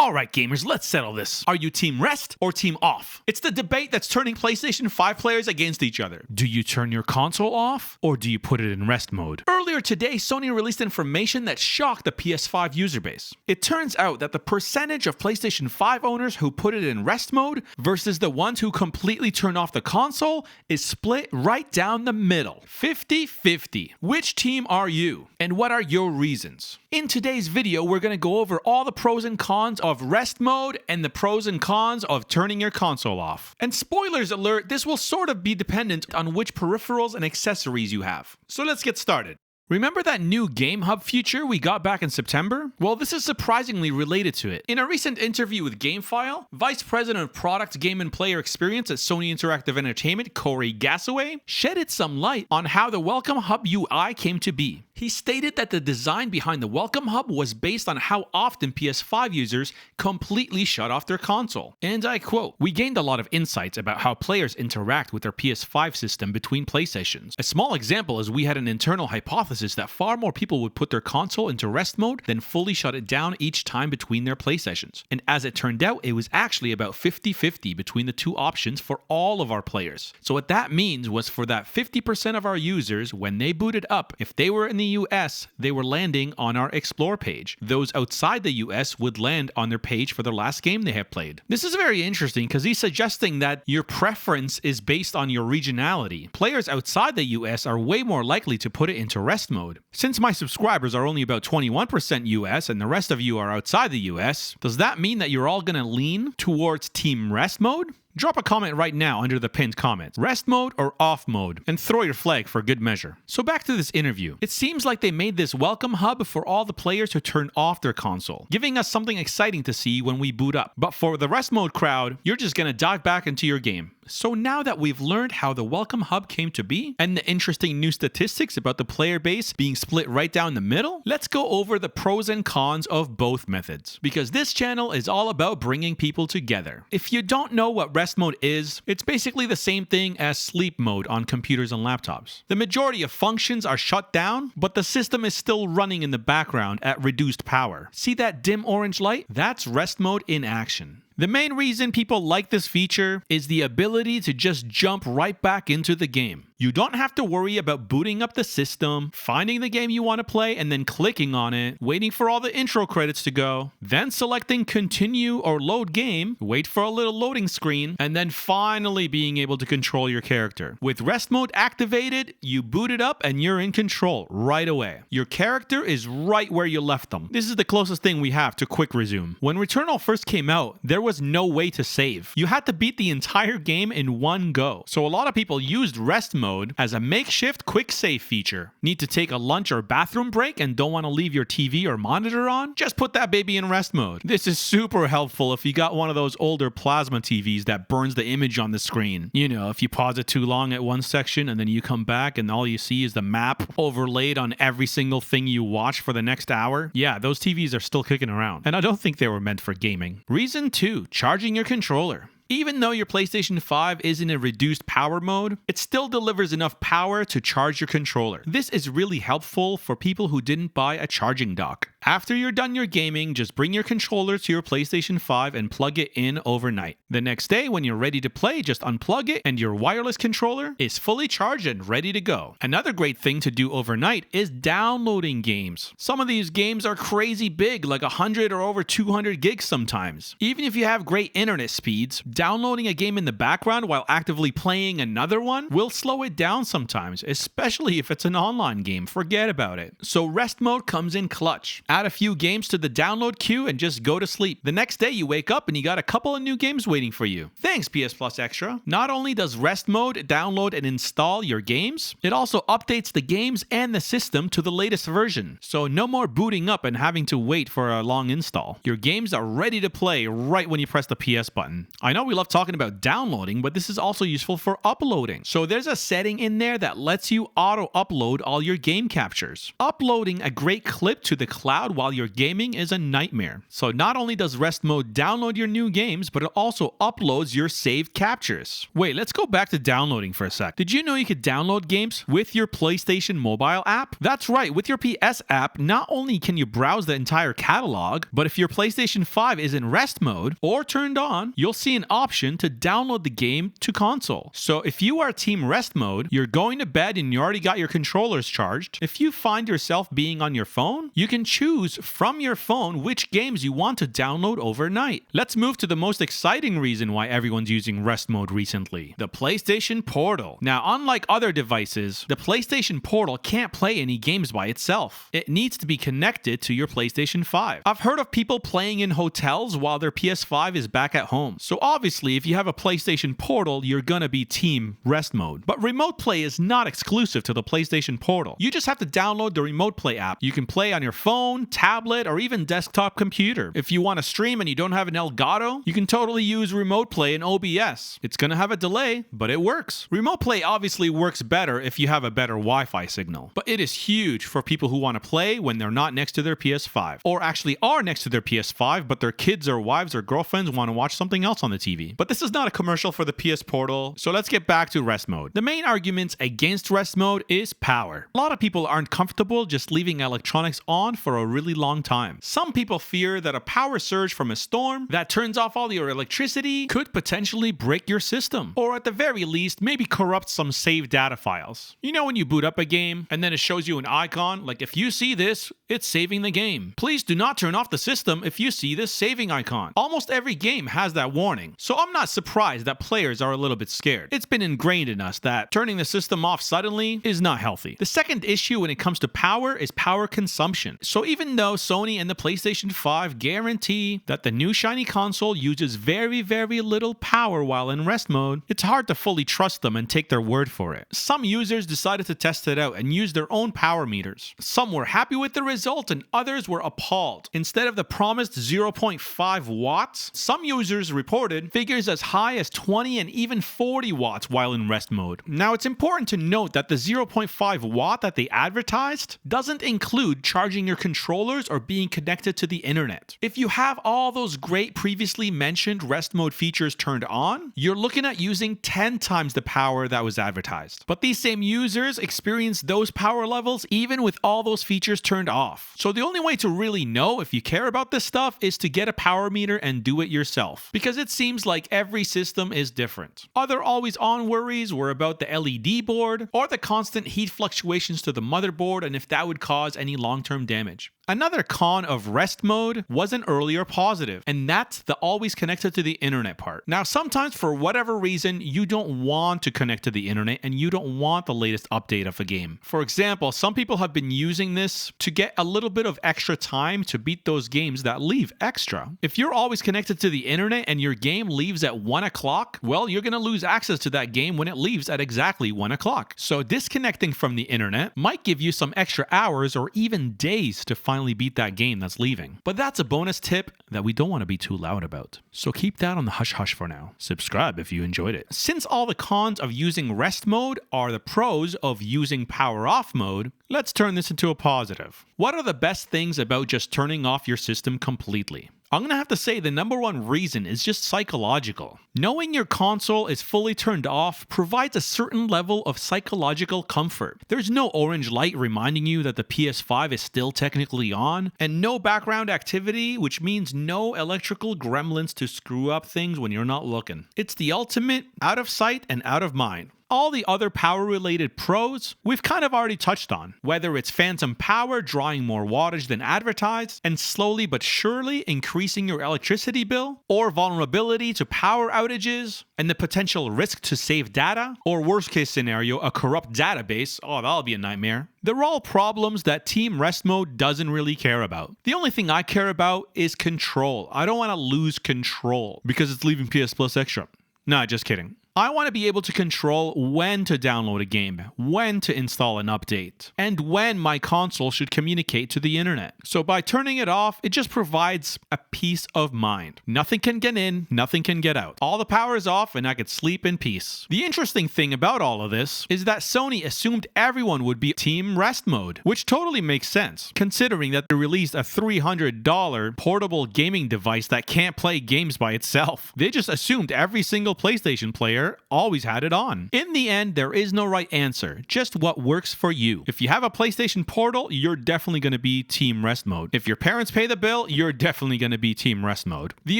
Alright gamers, let's settle this. Are you team rest or team off? It's the debate that's turning PlayStation 5 players against each other. Do you turn your console off or do you put it in rest mode? Earlier today, Sony released information that shocked the PS5 user base. It turns out that the percentage of PlayStation 5 owners who put it in rest mode versus the ones who completely turn off the console is split right down the middle. 50-50. Which team are you? And what are your reasons? In today's video, we're going to go over all the pros and cons of rest mode and the pros and cons of turning your console off. And spoilers alert, this will sort of be dependent on which peripherals and accessories you have. So let's get started. Remember that new Game Hub feature we got back in September? Well, this is surprisingly related to it. In a recent interview with GameFile, Vice President of Product, Game and Player Experience at Sony Interactive Entertainment, Corey Gassaway, shedded some light on how the Welcome Hub UI came to be. He stated that the design behind the Welcome Hub was based on how often PS5 users completely shut off their console. And I quote, "We gained a lot of insights about how players interact with their PS5 system between PlayStations. A small example is we had an internal hypothesis that far more people would put their console into rest mode than fully shut it down each time between their PlayStations. And as it turned out, it was actually about 50-50 between the two options for all of our players. So what that means was for that 50% of our users, when they booted up, if they were in the US, they were landing on our Explore page. Those outside the US would land on their page for the last game they have played." This is very interesting because he's suggesting that your preference is based on your regionality. Players outside the US are way more likely to put it into rest mode. Since my subscribers are only about 21% US and the rest of you are outside the US, does that mean that you're all going to lean towards team rest mode? Drop a comment right now under the pinned comment. Rest mode or off mode? And throw your flag for good measure. So back to this interview. It seems like they made this Welcome Hub for all the players who turn off their console, giving us something exciting to see when we boot up. But for the rest mode crowd, you're just gonna dive back into your game. So now that we've learned how the Welcome Hub came to be, and the interesting new statistics about the player base being split right down the middle, let's go over the pros and cons of both methods. Because this channel is all about bringing people together. If you don't know what rest mode is, it's basically the same thing as sleep mode on computers and laptops. The majority of functions are shut down, but the system is still running in the background at reduced power. See that dim orange light? That's rest mode in action. The main reason people like this feature is the ability to just jump right back into the game. You don't have to worry about booting up the system, finding the game you want to play, and then clicking on it, waiting for all the intro credits to go, then selecting continue or load game, wait for a little loading screen, and then finally being able to control your character. With rest mode activated, you boot it up and you're in control right away. Your character is right where you left them. This is the closest thing we have to quick resume. When Returnal first came out, there was no way to save. You had to beat the entire game in one go. So a lot of people used rest mode as a makeshift quick save feature. Need to take a lunch or bathroom break and don't want to leave your TV or monitor on? Just put that baby in rest mode. This is super helpful if you got one of those older plasma TVs that burns the image on the screen. You know, if you pause it too long at one section and then you come back and all you see is the map overlaid on every single thing you watch for the next hour. Yeah, those TVs are still kicking around. And I don't think they were meant for gaming. Reason 2, charging your controller. Even though your PlayStation 5 is in a reduced power mode, it still delivers enough power to charge your controller. This is really helpful for people who didn't buy a charging dock. After you're done your gaming, just bring your controller to your PlayStation 5 and plug it in overnight. The next day, when you're ready to play, just unplug it and your wireless controller is fully charged and ready to go. Another great thing to do overnight is downloading games. Some of these games are crazy big, like 100 or over 200 gigs sometimes. Even if you have great internet speeds, downloading a game in the background while actively playing another one will slow it down sometimes, especially if it's an online game. Forget about it. So rest mode comes in clutch. Add a few games to the download queue and just go to sleep. The next day you wake up and you got a couple of new games waiting for you. Thanks PS Plus Extra. Not only does rest mode download and install your games, it also updates the games and the system to the latest version. So no more booting up and having to wait for a long install. Your games are ready to play right when you press the PS button. I know we love talking about downloading, but this is also useful for uploading. So there's a setting in there that lets you auto-upload all your game captures. Uploading a great clip to the cloud cloud while you're gaming is a nightmare. So not only does rest mode download your new games, but it also uploads your saved captures. Wait, let's go back to downloading for a sec. Did you know you could download games with your PlayStation mobile app? That's right, with your PS app, not only can you browse the entire catalog, but if your PlayStation 5 is in rest mode or turned on, you'll see an option to download the game to console. So if you are team rest mode, you're going to bed and you already got your controllers charged. If you find yourself being on your phone, you can choose from your phone which games you want to download overnight. Let's move to the most exciting reason why everyone's using rest mode recently: the PlayStation Portal. Now, unlike other devices, the PlayStation Portal can't play any games by itself. It needs to be connected to your PlayStation 5. I've heard of people playing in hotels while their PS5 is back at home. So obviously, if you have a PlayStation Portal, you're gonna be team rest mode. But remote play is not exclusive to the PlayStation Portal. You just have to download the remote play app. You can play on your phone, tablet, or even desktop computer. If you want to stream and you don't have an Elgato, you can totally use remote play in OBS. It's gonna have a delay, but it works. Remote play obviously works better if you have a better Wi-Fi signal, but it is huge for people who want to play when they're not next to their PS5, or actually are next to their PS5, but their kids or wives or girlfriends want to watch something else on the TV. But this is not a commercial for the PS Portal, so let's get back to rest mode. The main arguments against rest mode is power. A lot of people aren't comfortable just leaving electronics on for a really long time. Some people fear that a power surge from a storm that turns off all your electricity could potentially break your system, or at the very least, maybe corrupt some saved data files. You know when you boot up a game and then it shows you an icon, like if you see this, it's saving the game. Please do not turn off the system if you see this saving icon. Almost every game has that warning, so I'm not surprised that players are a little bit scared. It's been ingrained in us that turning the system off suddenly is not healthy. The second issue when it comes to power is power consumption. So even though Sony and the PlayStation 5 guarantee that the new shiny console uses very, very little power while in rest mode, it's hard to fully trust them and take their word for it. Some users decided to test it out and use their own power meters. Some were happy with the result and others were appalled. Instead of the promised 0.5 watts, some users reported figures as high as 20 and even 40 watts while in rest mode. Now, it's important to note that the 0.5 watt that they advertised doesn't include charging your controllers or being connected to the internet. If you have all those great previously mentioned rest mode features turned on, you're looking at using 10 times the power that was advertised. But these same users experience those power levels even with all those features turned off. So the only way to really know if you care about this stuff is to get a power meter and do it yourself, because it seems like every system is different. Other always on worries were about the LED board or the constant heat fluctuations to the motherboard and if that would cause any long-term damage. Another con of rest mode was an earlier positive, and that's the always connected to the internet part. Now, sometimes for whatever reason, you don't want to connect to the internet and you don't want the latest update of a game. For example, some people have been using this to get a little bit of extra time to beat those games that leave extra. If you're always connected to the internet and your game leaves at 1 o'clock, well, you're going to lose access to that game when it leaves at exactly 1 o'clock. So disconnecting from the internet might give you some extra hours or even days to finally beat that game that's leaving. But that's a bonus tip that we don't want to be too loud about. So keep that on the hush hush for now. Subscribe if you enjoyed it. Since all the cons of using rest mode are the pros of using power off mode, let's turn this into a positive. What are the best things about just turning off your system completely? I'm going to have to say the number one reason is just psychological. Knowing your console is fully turned off provides a certain level of psychological comfort. There's no orange light reminding you that the PS5 is still technically on, and no background activity, which means no electrical gremlins to screw up things when you're not looking. It's the ultimate out of sight and out of mind. All the other power-related pros we've kind of already touched on, whether it's phantom power drawing more wattage than advertised and slowly but surely increasing your electricity bill, or vulnerability to power outages and the potential risk to save data, or worst case scenario, a corrupt database. Oh, that'll be a nightmare. They're all problems that Team Rest Mode doesn't really care about. The only thing I care about is control. I don't want to lose control because it's leaving PS Plus extra. Nah, just kidding. I want to be able to control when to download a game, when to install an update, and when my console should communicate to the internet. So by turning it off, it just provides a peace of mind. Nothing can get in, nothing can get out. All the power is off and I could sleep in peace. The interesting thing about all of this is that Sony assumed everyone would be Team Rest mode, which totally makes sense, considering that they released a $300 portable gaming device that can't play games by itself. They just assumed every single PlayStation player always had it on. In the end, there is no right answer, just what works for you. If you have a PlayStation Portal, you're definitely going to be Team Rest mode. If your parents pay the bill, you're definitely going to be Team Rest mode. The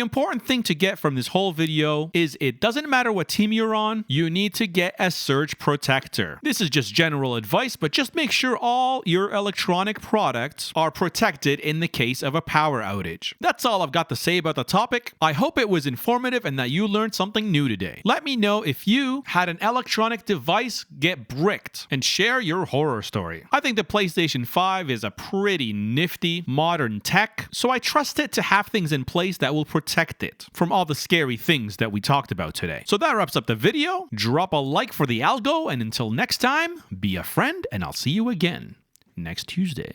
important thing to get from this whole video is it doesn't matter what team you're on, you need to get a surge protector. This is just general advice, but just make sure all your electronic products are protected in the case of a power outage. That's all I've got to say about the topic. I hope it was informative and that you learned something new today. Let me know if you had an electronic device get bricked and share your horror story. I think the PlayStation 5 is a pretty nifty modern tech, so I trust it to have things in place that will protect it from all the scary things that we talked about today. So that wraps up the video. Drop a like for the algo, and until next time, be a friend, and I'll see you again next Tuesday.